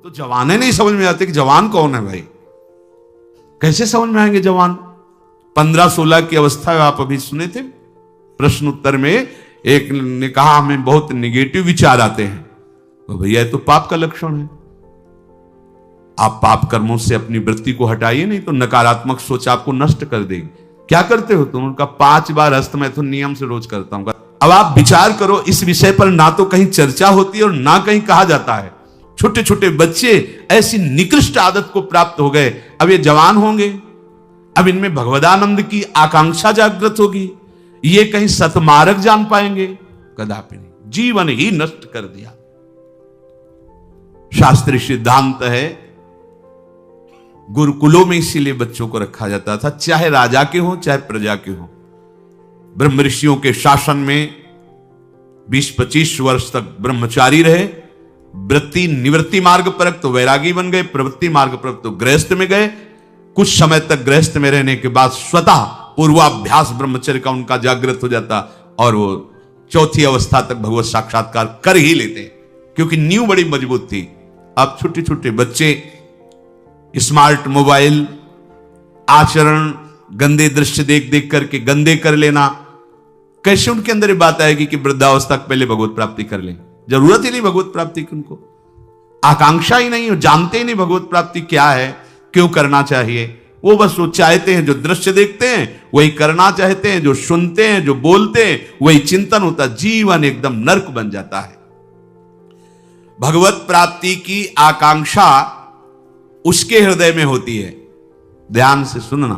तो जवाने नहीं समझ में आते कि जवान कौन है भाई, कैसे समझ में आएंगे जवान। 15-16 की अवस्था में आप अभी सुने थे प्रश्न उत्तर में, एक ने कहा हमें बहुत निगेटिव विचार आते हैं, तो भैया ये तो पाप का लक्षण है। आप पाप कर्मों से अपनी वृत्ति को हटाइए, नहीं तो नकारात्मक सोच आपको नष्ट कर देगी। क्या करते हो तुम? उनका 5 बार हस्तमैथुन नियम से रोज करता हूं। अब आप विचार करो, इस विषय पर ना तो कहीं चर्चा होती है और ना कहीं कहा जाता है। छोटे छोटे बच्चे ऐसी निकृष्ट आदत को प्राप्त हो गए, अब ये जवान होंगे, अब इनमें भगवदानंद की आकांक्षा जागृत होगी, ये कहीं सतमार्ग जान पाएंगे? कदापि नहीं, जीवन ही नष्ट कर दिया। शास्त्रीय सिद्धांत है, गुरुकुलों में इसीलिए बच्चों को रखा जाता था, चाहे राजा के हो चाहे प्रजा के हो। ब्रह्म ऋषियों के शासन में 20-25 वर्ष तक ब्रह्मचारी रहे, वृत्ति निवृत्ति मार्ग पर तो वैरागी बन गए, प्रवृत्ति मार्ग पर तो गृहस्थ में गए। कुछ समय तक गृहस्थ में रहने के बाद स्वतः पूर्वाभ्यास ब्रह्मचर्य का उनका जागृत हो जाता और वो चौथी अवस्था तक भगवत साक्षात्कार कर ही लेते, क्योंकि नींव बड़ी मजबूत थी। अब छोटे छोटे बच्चे स्मार्ट मोबाइल, आचरण, गंदे दृश्य देख देख करके गंदे कर लेना, कैसे उनके अंदर ये बात आएगी कि वृद्धावस्था पहले भगवत प्राप्ति कर लें? जरूरत ही नहीं भगवत प्राप्ति की, उनको आकांक्षा ही नहीं, जानते ही नहीं भगवत प्राप्ति क्या है, क्यों करना चाहिए। वो बस वो चाहते हैं, जो दृश्य देखते हैं वही करना चाहते हैं, जो सुनते हैं, जो बोलते हैं वही चिंतन होता, जीवन एकदम नर्क बन जाता है। भगवत प्राप्ति की आकांक्षा उसके हृदय में होती है। ध्यान से सुनना,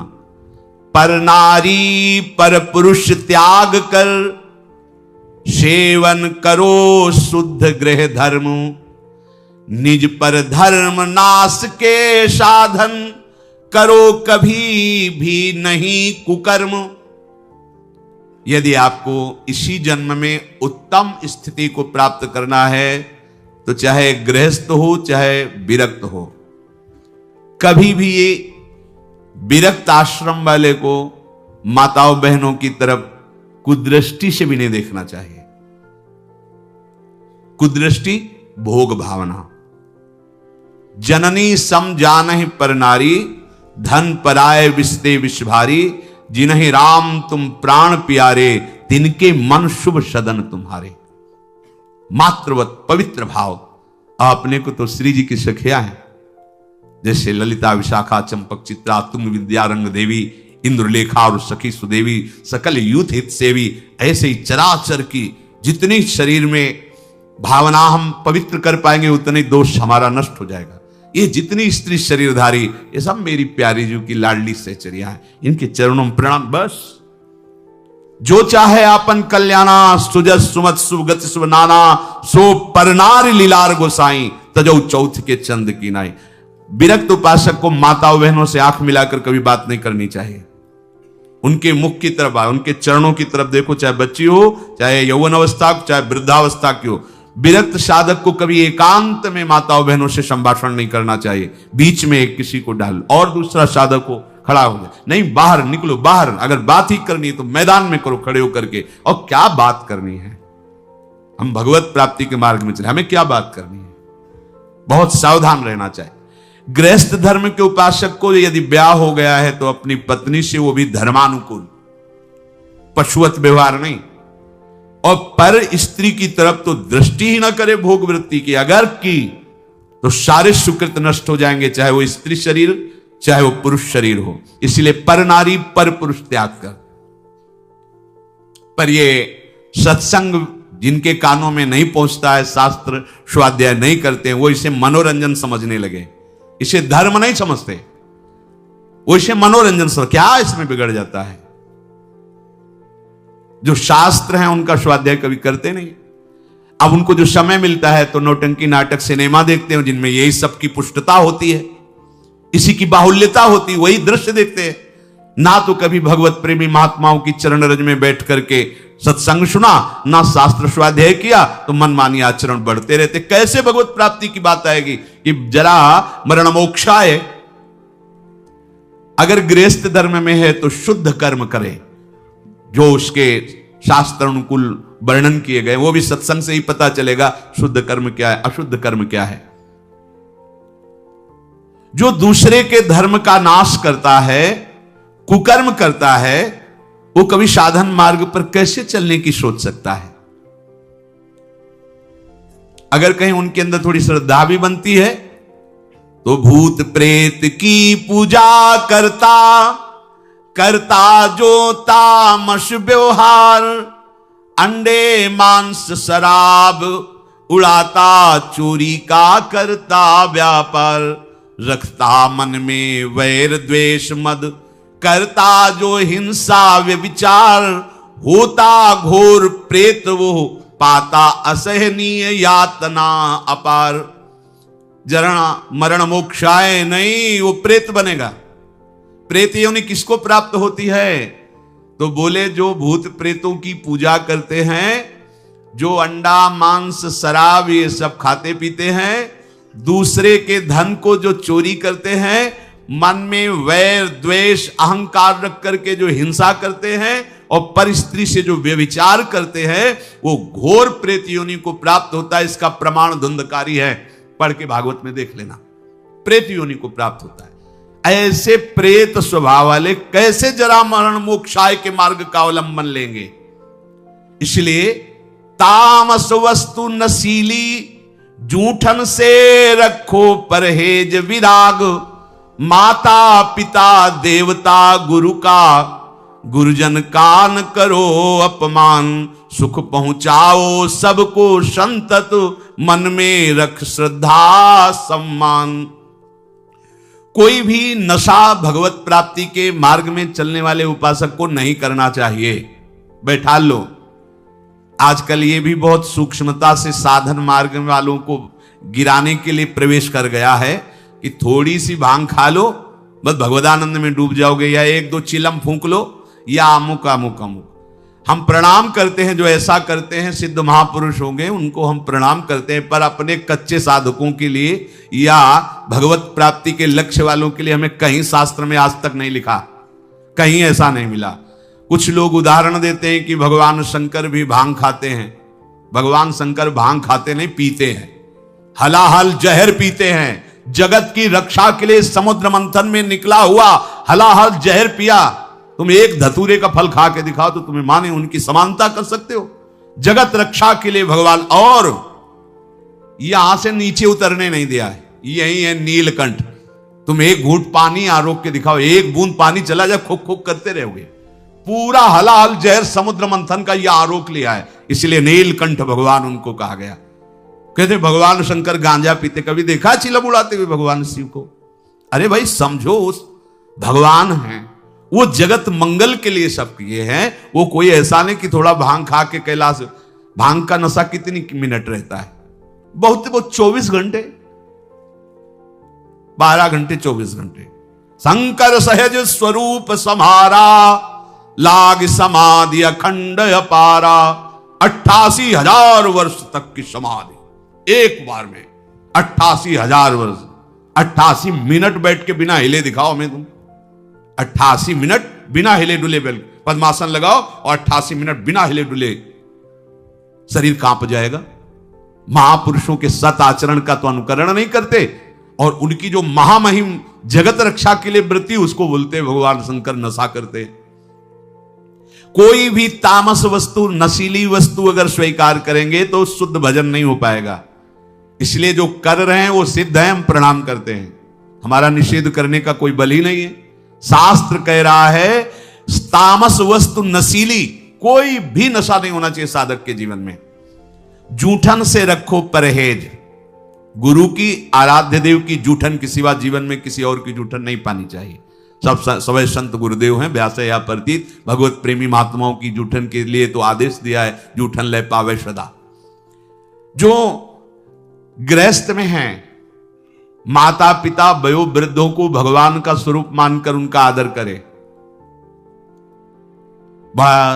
पर नारी पर पुरुष त्याग कर सेवन करो शुद्ध गृह धर्म, निज पर धर्म नाश के साधन करो कभी भी नहीं कुकर्म। यदि आपको इसी जन्म में उत्तम स्थिति को प्राप्त करना है तो चाहे गृहस्थ हो चाहे विरक्त हो, कभी भी ये विरक्त आश्रम वाले को माताओं बहनों की तरफ कुदृष्टि से भी नहीं देखना चाहिए। कुदृष्टि भोग भावना। जननी सम जानहि पर नारी, धन पराय विस्ते विष भारी, जिन्हि राम तुम प्राण प्यारे, तिनके मन शुभ सदन तुम्हारे। मातृवत पवित्र भाव। अपने को तो श्री जी की सखिया है, जैसे ललिता, विशाखा, चंपक, चित्रा, तुंग विद्या, रंग देवी, इंद्रलेखा और सखी सुदेवी, सकल यूथ हित सेवी, ऐसे ही चराचर की जितनी शरीर में भावना हम पवित्र कर पाएंगे उतने दोष हमारा नष्ट हो जाएगा। ये जितनी स्त्री शरीरधारी, ये सब मेरी प्यारी जी की लाडली सहचरिया है, इनके चरणों में प्रणाम। बस जो चाहे आपन कल्याणा, सुजस सुमत सुगत शुभ नाना, सो परनार लीलार गोसाई, तजौ चौथ के चंद की नाई। विरक्त उपासक को माताओं बहनों से आंख मिलाकर कभी बात नहीं करनी चाहिए। उनके मुख की तरफ, उनके चरणों की तरफ देखो, चाहे बच्ची हो, चाहे यौवन अवस्था, चाहे वृद्धावस्था की हो। विरक्त साधक को कभी एकांत में माताओं बहनों से संभाषण नहीं करना चाहिए। बीच में एक किसी को डाल और दूसरा साधक को खड़ा हो जाए, नहीं बाहर निकलो, बाहर अगर बात ही करनी है तो मैदान में करो खड़े होकर के। और क्या बात करनी है? हम भगवत प्राप्ति के मार्ग में चले, हमें क्या बात करनी है? बहुत सावधान रहना चाहिए। गृहस्थ धर्म के उपासक को यदि ब्याह हो गया है तो अपनी पत्नी से वो भी धर्मानुकूल, पशुवत व्यवहार नहीं। और पर स्त्री की तरफ तो दृष्टि ही ना करे भोग वृत्ति की, अगर की तो सारे सुकृत नष्ट हो जाएंगे, चाहे वो स्त्री शरीर चाहे वो पुरुष शरीर हो। इसलिए पर नारी पर पुरुष त्याग कर। पर ये सत्संग जिनके कानों में नहीं पहुंचता है, शास्त्र स्वाध्याय नहीं करते हैं, वो इसे मनोरंजन समझने लगे, इसे धर्म नहीं समझते, वो इसे मनोरंजन समझ। क्या इसमें बिगड़ जाता है? जो शास्त्र हैं उनका स्वाध्याय कभी करते नहीं। अब उनको जो समय मिलता है तो नौटंकी, नाटक, सिनेमा देखते हैं जिनमें यही सब की पुष्टता होती है, इसी की बाहुल्यता होती है, वही दृश्य देखते हैं। ना तो कभी भगवत प्रेमी महात्माओं की चरण रज में बैठ करके सत्संग सुना, ना शास्त्र स्वाध्याय किया, तो मनमानी आचरण बढ़ते रहते। कैसे भगवत प्राप्ति की बात आएगी? कि जरा मरण मोक्षाय। अगर गृहस्थ धर्म में है तो शुद्ध कर्म करे, जो उसके शास्त्र अनुकूल वर्णन किए गए, वो भी सत्संग से ही पता चलेगा शुद्ध कर्म क्या है, अशुद्ध कर्म क्या है। जो दूसरे के धर्म का नाश करता है, कुकर्म करता है, वो कभी साधन मार्ग पर कैसे चलने की सोच सकता है? अगर कहीं उनके अंदर थोड़ी श्रद्धा भी बनती है तो भूत प्रेत की पूजा करता, करता जो तामस व्यवहार, अंडे मांस शराब उड़ाता, चोरी का करता व्यापार, रखता मन में वैर द्वेष मद, करता जो हिंसा व्यभिचार, होता घोर प्रेत वो, पाता असहनीय यातना अपार। जरा मरण मोक्षाय नहीं, वो प्रेत बनेगा। प्रेत योनि किसको प्राप्त होती है? तो बोले जो भूत प्रेतों की पूजा करते हैं, जो अंडा मांस शराब ये सब खाते पीते हैं, दूसरे के धन को जो चोरी करते हैं, मन में वैर द्वेष अहंकार रख करके जो हिंसा करते हैं और पर स्त्री से जो व्यभिचार करते हैं, वो घोर प्रेत योनि को प्राप्त होता है। इसका प्रमाण धुंधकारी है, पढ़ के भागवत में देख लेना। प्रेत योनि को प्राप्त होता है। ऐसे प्रेत स्वभाव वाले कैसे जरा मरण मोक्षाय के मार्ग का अवलंबन लेंगे? इसलिए तामस वस्तु नशीली, जूठन से रखो परहेज विराग, माता पिता देवता गुरु का, गुरुजन का न करो अपमान, सुख पहुंचाओ सबको संतत, मन में रख श्रद्धा सम्मान। कोई भी नशा भगवत प्राप्ति के मार्ग में चलने वाले उपासक को नहीं करना चाहिए। बैठा लो। आजकल ये भी बहुत सूक्ष्मता से साधन मार्ग वालों को गिराने के लिए प्रवेश कर गया है कि थोड़ी सी भांग खा लो, बस भगवदानंद में डूब जाओगे, या एक दो चिलम फूंक लो, या अमुक अमुक अमुक। हम प्रणाम करते हैं, जो ऐसा करते हैं सिद्ध महापुरुष होंगे, उनको हम प्रणाम करते हैं, पर अपने कच्चे साधकों के लिए या भगवत प्राप्ति के लक्ष्य वालों के लिए हमें कहीं शास्त्र में आज तक नहीं लिखा, कहीं ऐसा नहीं मिला। कुछ लोग उदाहरण देते हैं कि भगवान शंकर भी भांग खाते हैं। भगवान शंकर भांग खाते नहीं, पीते हैं, हलाहल जहर पीते हैं। जगत की रक्षा के लिए समुद्र मंथन में निकला हुआ हलाहल जहर पिया। तुम एक धतूरे का फल खा के दिखाओ तो तुम्हें माने उनकी समानता कर सकते हो। जगत रक्षा के लिए भगवान, और यहां से नीचे उतरने नहीं दिया है। यही है नीलकंठ। तुम एक घूंट पानी आरोप के दिखाओ, एक बूंद पानी चला जाए, खुक खुक करते रहोगे। पूरा हलाहल जहर समुद्र मंथन का यह आरोप लिया है, इसलिए नीलकंठ भगवान उनको कहा गया। कहते भगवान शंकर गांजा पीते, कभी देखा चिलम उड़ाते हुए भगवान शिव को? अरे भाई समझो, उस भगवान हैं, वो जगत मंगल के लिए सब किए हैं। वो कोई ऐसा नहीं कि थोड़ा भांग खा के कैलाश। भांग का नशा कितनी मिनट रहता है? बहुत 24 घंटे, 12 घंटे 24 घंटे। शंकर सहज स्वरूप समारा, लाग समाधि अखंड अपारा। 88,000 वर्ष तक की समाधि एक बार में, 88,000 वर्ष। 88 मिनट बैठ के बिना हिले दिखाओ हमें तुम। 88 मिनट बिना हिले डुले पद्मासन लगाओ और 88 मिनट बिना हिले डुले, शरीर कांप जाएगा। महापुरुषों के सत आचरण का तो अनुकरण नहीं करते, और उनकी जो महामहिम जगत रक्षा के लिए वृत्ति, उसको बोलते भगवान शंकर नशा करते। कोई भी तामस वस्तु, नशीली वस्तु अगर स्वीकार करेंगे तो शुद्ध भजन नहीं हो पाएगा। इसलिए जो कर रहे हैं वो सिद्ध है, हम प्रणाम करते हैं। हमारा निषेध करने का कोई बल ही नहीं है। शास्त्र कह रहा है तामस वस्तु नशीली, कोई भी नशा नहीं होना चाहिए साधक के जीवन में। जूठन से रखो परहेज। गुरु की, आराध्य देव की जूठन के सिवा जीवन में किसी और की जूठन नहीं पानी चाहिए। सब सवै संत गुरुदेव हैं, व्यास या प्रतीत भगवत प्रेमी महात्माओं की जूठन के लिए तो आदेश दिया है, जूठन ले पावे सदा। जो गृहस्थ में हैं, माता पिता वयो वृद्धों को भगवान का स्वरूप मानकर उनका आदर करे। बड़ा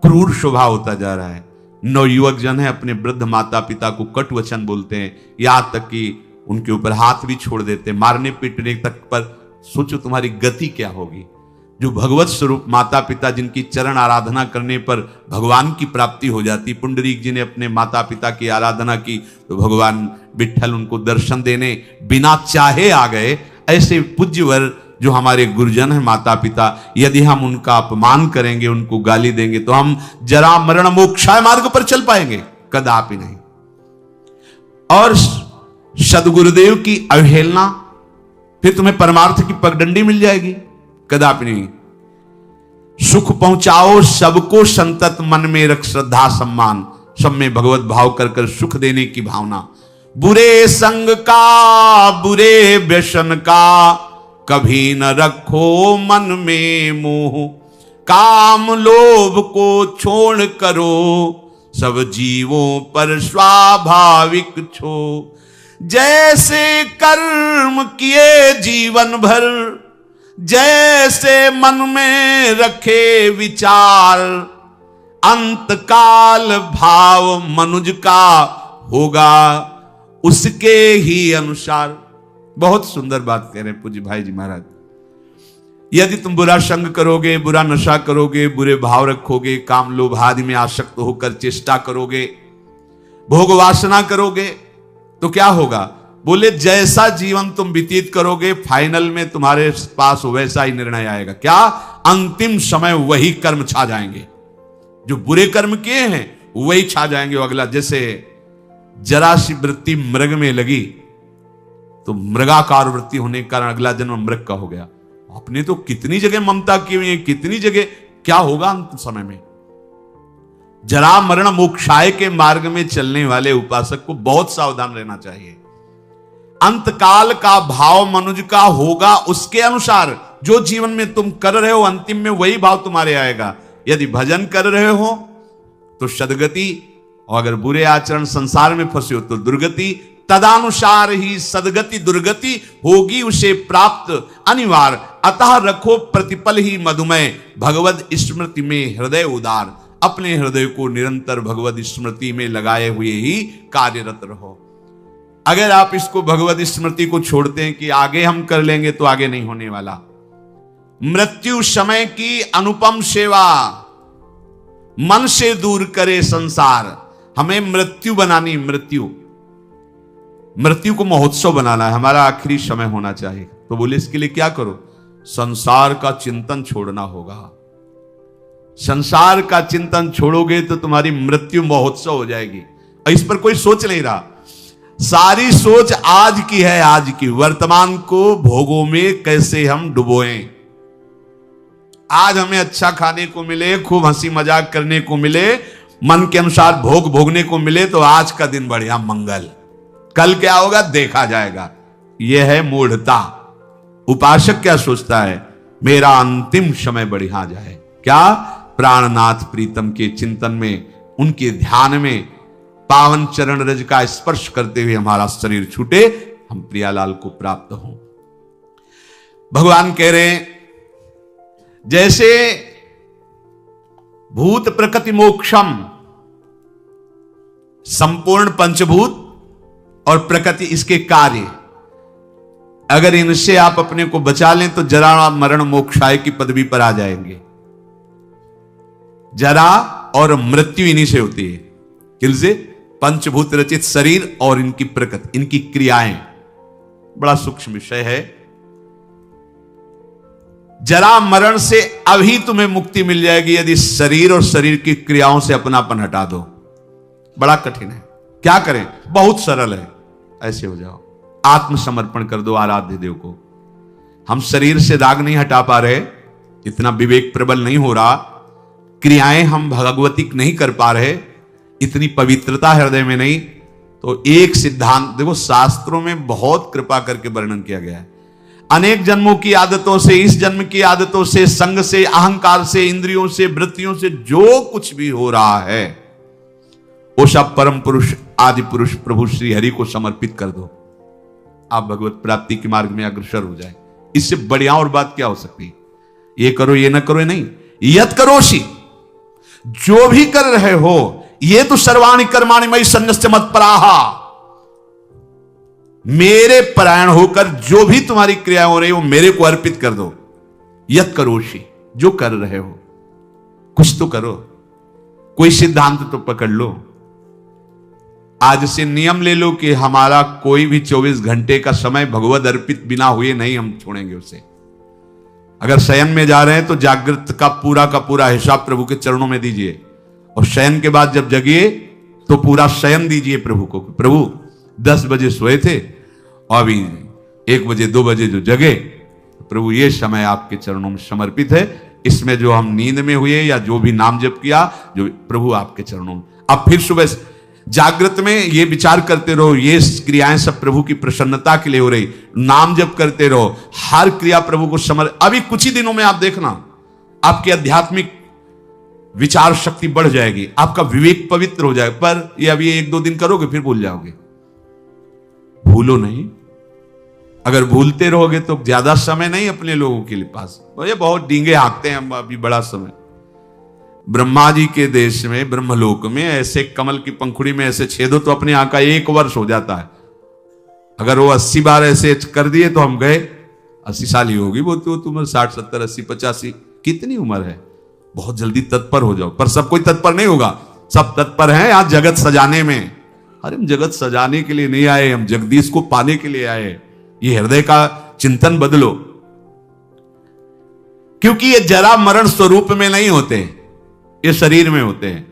क्रूर स्वभाव होता जा रहा है। नवयुवक जन है, अपने वृद्ध माता पिता को कट वचन बोलते हैं, यहां तक कि उनके ऊपर हाथ भी छोड़ देते हैं, मारने पीटने तक पर। सोचो तुम्हारी गति क्या होगी। जो भगवत स्वरूप माता पिता जिनकी चरण आराधना करने पर भगवान की प्राप्ति हो जाती। पुंडरीक जी ने अपने माता पिता की आराधना की तो भगवान विट्ठल उनको दर्शन देने बिना चाहे आ गए। ऐसे पूज्यवर जो हमारे गुरुजन हैं माता पिता, यदि हम उनका अपमान करेंगे, उनको गाली देंगे तो हम जरा मरण मोक्षाय मार्ग पर चल पाएंगे? कदापि नहीं। और सदगुरुदेव की अवहेलना, फिर तुम्हें परमार्थ की पगडंडी मिल जाएगी? कदापि नहीं। सुख पहुंचाओ सबको संतत, मन में रख श्रद्धा सम्मान, सब में भगवत भाव कर कर सुख देने की भावना। बुरे संग का, बुरे व्यसन का कभी न रखो मन में मोह, काम लोभ को छोड़ करो सब जीवों पर स्वाभाविक छो। जैसे कर्म किए जीवन भर, जैसे मन में रखे विचार, अंतकाल भाव मनुज का होगा उसके ही अनुसार। बहुत सुंदर बात कह रहे हैं पूज्य भाई जी महाराज। यदि तुम बुरा संग करोगे, बुरा नशा करोगे, बुरे भाव रखोगे, काम लोभ आदि में आसक्त होकर चेष्टा करोगे, भोग वासना करोगे, तो क्या होगा? बोले जैसा जीवन तुम व्यतीत करोगे फाइनल में तुम्हारे पास वैसा ही निर्णय आएगा। क्या? अंतिम समय वही कर्म छा जाएंगे जो बुरे कर्म किए हैं, वही छा जाएंगे। अगला जैसे जरा सी वृत्ति मृग में लगी तो मृगाकार वृत्ति होने के कारण अगला जन्म मृग का हो गया। आपने तो कितनी जगह ममता की हुई है, कितनी जगह। क्या होगा अंत समय में? जरा मरण मोक्षाय के मार्ग में चलने वाले उपासक को बहुत सावधान रहना चाहिए। अंतकाल का भाव मनुज का होगा उसके अनुसार। जो जीवन में तुम कर रहे हो अंतिम में वही भाव तुम्हारे आएगा। यदि भजन कर रहे हो तो सदगति, और अगर बुरे आचरण संसार में फंसे हो तो दुर्गति। तदानुसार ही सदगति दुर्गति होगी उसे प्राप्त अनिवार्य। अतः रखो प्रतिपल ही मधुमय, भगवद स्मृति में हृदय उदार। अपने हृदय को निरंतर भगवद स्मृति में लगाए हुए ही कार्यरत रहो। अगर आप इसको भगवद स्मृति को छोड़ते हैं कि आगे हम कर लेंगे, तो आगे नहीं होने वाला। मृत्यु समय की अनुपम सेवा, मन से दूर करे संसार। हमें मृत्यु बनानी, मृत्यु को महोत्सव बनाना है। हमारा आखिरी समय होना चाहिए। तो बोले इसके लिए क्या करो? संसार का चिंतन छोड़ना होगा। संसार का चिंतन छोड़ोगे तो तुम्हारी मृत्यु महोत्सव हो जाएगी। और इस पर कोई सोच नहीं रहा। सारी सोच आज की है, आज की। वर्तमान को भोगों में कैसे हम डुबोएं। आज हमें अच्छा खाने को मिले, खूब हंसी मजाक करने को मिले, मन के अनुसार भोग भोगने को मिले, तो आज का दिन बढ़िया मंगल। कल क्या होगा देखा जाएगा। यह है मूढ़ता। उपासक क्या सोचता है? मेरा अंतिम समय बढ़िया जाए। क्या? प्राणनाथ प्रीतम के चिंतन में, उनके ध्यान में पावन चरण रज का स्पर्श करते हुए हमारा शरीर छूटे, हम प्रियालाल को प्राप्त हों। भगवान कह रहे हैं जैसे भूत प्रकृति मोक्षम, संपूर्ण पंचभूत और प्रकृति इसके कार्य, अगर इनसे आप अपने को बचा लें तो जरा मरण मोक्षाय की पदवी पर आ जाएंगे। जरा और मृत्यु इन्हीं से होती है। किलसे? पंचभूत रचित शरीर और इनकी प्रकृति, इनकी क्रियाएं। बड़ा सूक्ष्म विषय है। जरा मरण से अभी तुम्हें मुक्ति मिल जाएगी यदि शरीर और शरीर की क्रियाओं से अपनापन हटा दो। बड़ा कठिन है। क्या करें? बहुत सरल है। ऐसे हो जाओ, आत्मसमर्पण कर दो आराध्य देव को। हम शरीर से राग नहीं हटा पा रहे, इतना विवेक प्रबल नहीं हो रहा, क्रियाएं हम भगवतिक नहीं कर पा रहे, इतनी पवित्रता हृदय में नहीं, तो एक सिद्धांत देखो, शास्त्रों में बहुत कृपा करके वर्णन किया गया है। अनेक जन्मों की आदतों से, इस जन्म की आदतों से, संग से, अहंकार से, इंद्रियों से, वृत्तियों से जो कुछ भी हो रहा है वो सब परम पुरुष आदि पुरुष प्रभु श्री हरि को समर्पित कर दो। आप भगवत प्राप्ति के मार्ग में अग्रसर हो जाए। इससे बढ़िया और बात क्या हो सकती? ये करो, ये ना करो, ये नहीं। यत करोषि, जो भी कर रहे हो, ये तो सर्वाणि कर्माणि मयि सन्न्यस्य मत्पराहा, मेरे परायण होकर जो भी तुम्हारी क्रिया हो रही है वो मेरे को अर्पित कर दो। यत करोषि, जो कर रहे हो कुछ तो करो, कोई सिद्धांत तो पकड़ लो। आज से नियम ले लो कि हमारा कोई भी 24 घंटे का समय भगवद अर्पित बिना हुए नहीं हम छोड़ेंगे उसे। अगर शयन में जा रहे हैं तो जागृत का पूरा हिसाब प्रभु के चरणों में दीजिए, और शयन के बाद जब जगिए तो पूरा शयन दीजिए प्रभु को। प्रभु 10 बजे सोए थे और अभी 1 बजे 2 बजे जो जगे, प्रभु ये समय आपके चरणों में समर्पित है। इसमें जो हम नींद में हुए या जो भी नाम जप किया, जो प्रभु आपके चरणों में। अब फिर सुबह जागृत में ये विचार करते रहो, ये क्रियाएं सब प्रभु की प्रसन्नता के लिए हो रही। नाम जप करते रहो, हर क्रिया प्रभु को अभी कुछ ही दिनों में आप देखना आपकी आध्यात्मिक विचार शक्ति बढ़ जाएगी, आपका विवेक पवित्र हो जाएगा। पर ये अभी 1-2 दिन करोगे फिर भूल जाओगे। भूलो नहीं, अगर भूलते रहोगे तो ज्यादा समय नहीं अपने लोगों के लिए पास। ये बहुत डींगे हाँकते हैं हम अभी बड़ा समय। ब्रह्मा जी के देश में, ब्रह्मलोक में ऐसे कमल की पंखुड़ी में ऐसे छेदो तो अपने यहाँ का 1 वर्ष हो जाता है। अगर वो 80 बार ऐसे कर दिए तो हम गए। 80 साल ही होगी वो तो, तुम्हें 60, 70, 80, 85 कितनी उम्र है। बहुत जल्दी तत्पर हो जाओ। पर सब कोई तत्पर नहीं होगा, सब तत्पर हैं यहाँ जगत सजाने में। अरे हम जगत सजाने के लिए नहीं आए, हम जगदीश को पाने के लिए आए। ये हृदय का चिंतन बदलो, क्योंकि ये जरा मरण स्वरूप में नहीं होते, ये शरीर में होते हैं।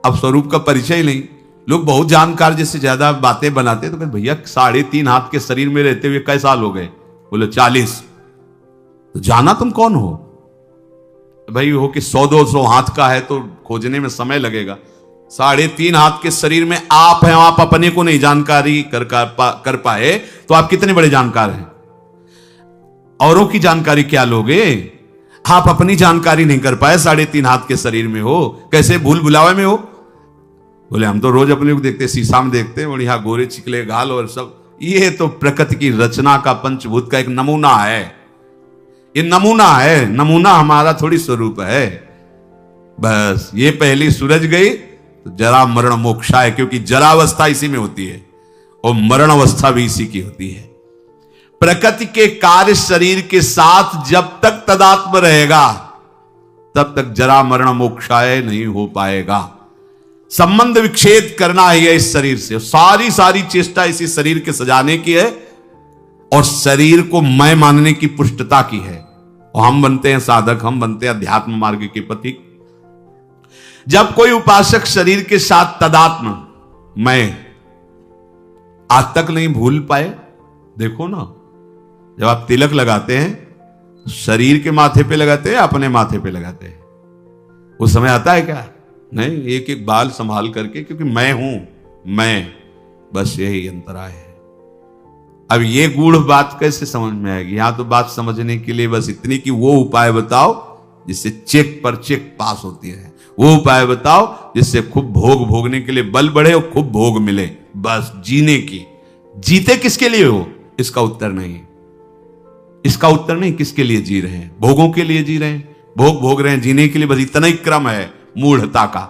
अब स्वरूप का परिचय ही नहीं। लोग बहुत जानकार जैसे ज्यादा बातें बनाते तो कहते भैया 3.5 हाथ के शरीर में रहते हुए कई साल हो गए? बोले 40। तो जाना तुम कौन हो भाई? हो कि 100-200 हाथ का है तो खोजने में समय लगेगा। 3.5 हाथ के शरीर में आप हैं, आप अपने को नहीं जानकारी कर पाए तो आप कितने बड़े जानकार हैं? औरों की जानकारी क्या लोगे? आप अपनी जानकारी नहीं कर पाए, 3.5 हाथ के शरीर में हो, कैसे भूल भुलावे में हो? बोले हम तो रोज अपने को देखते, शीशा में देखते हैं, बढ़िया गोरे चिकले गाल और सब। ये तो प्रकृति की रचना का, पंचभूत का एक नमूना है। ये नमूना है, नमूना हमारा थोड़ी स्वरूप है। बस ये पहली सूरज गई तो जरा मरण मोक्षा है, क्योंकि जरावस्था इसी में होती है और मरण अवस्था भी इसी की होती है। प्रकृति के कार्य शरीर के साथ जब तक तदात्म रहेगा तब तक जरा मरण मोक्षाय नहीं हो पाएगा। संबंध विच्छेद करना है इस शरीर से। सारी चेष्टा इसी शरीर के सजाने की है और शरीर को मैं मानने की पुष्टता की है। और हम बनते हैं साधक, हम बनते हैं अध्यात्म मार्ग के पथिक। जब कोई उपासक शरीर के साथ तदात्म मैं आज तक नहीं भूल पाए, देखो ना, जब आप तिलक लगाते हैं शरीर के माथे पे लगाते हैं, अपने माथे पे लगाते हैं, उस समय आता है क्या? नहीं, एक एक बाल संभाल करके, क्योंकि मैं हूं, मैं, बस यही अंतराय है। अब ये गूढ़ बात कैसे समझ में आएगी? यहां तो बात समझने के लिए बस इतनी कि वो उपाय बताओ जिससे चेक पर चेक पास होती है, वो उपाय बताओ जिससे खूब भोग भोगने के लिए बल बढ़े और खूब भोग मिले, बस जीने की। जीते किसके लिए हो? इसका उत्तर नहीं, इसका उत्तर नहीं। किसके लिए जी रहे हैं? भोगों के लिए जी रहे हैं, भोग भोग रहे हैं, जीने के लिए, बस इतना ही क्रम है मूढ़ता का।